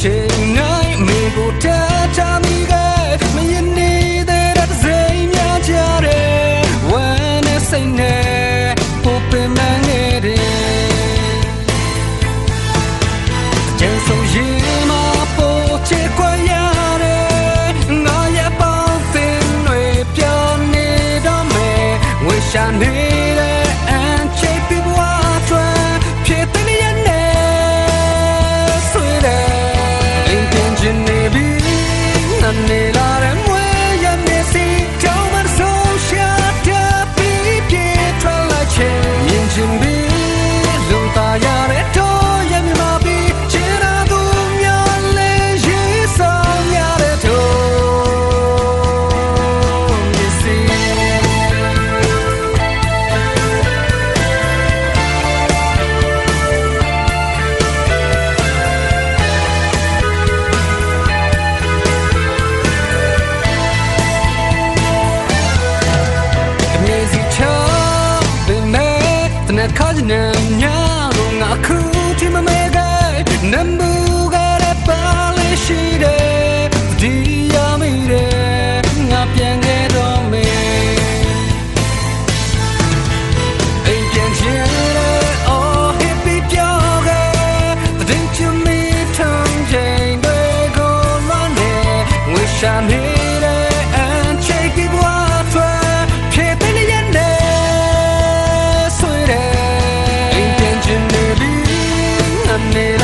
ချိန်တိုင်းမေကိုထားချမိခဲ့မရင်နေတဲ့ရတဲ့စိတ်များကြတယ်ဝမ်းနဲ့စိတ်နဲ့ပိုပင်မှန်းနေတယ်ကျန်ဆုံးရင်မပိုချေခွာရတယ်ငါရဲ့ပေါင်းသင်တွေပြောနေတော့မယ်ဝေရှာနေတဲ့ and shape people are trying ဖြစ်တဲ့နေရာနဲ့ဆွေးတယ်အိမ်ပြင်ချင်နေပြီနေလာတဲ့မွေးရနေစီကြောင်းမဆုံးရှာတဲ့ပြီးပြေထွက်လာချင်မြင်ချင်ပြီလုံသားရတဲ့တော့ရမြမပြီးချင်တာသူများလဲရေးဆောင်ရတဲ့တော့မြင်စီခါကြနေညာတော့ငါခုဒီမမဲကနမ်ဘူကလည်းပါလေရှိတယ်ဒီရမိတယ်ငါပြန်ခဲ့တော့မယ်အိမ်ပြန်ချင်တယ်အော် happy ပြောခဲ့တဲ့ချင်မိထုံးချိန်တွေကိုလွန်နေဝေရှာနေတယ် and shake people are trying ဖြစ်တဲ့နေရာနဲ့ဆွေးတယ်နေ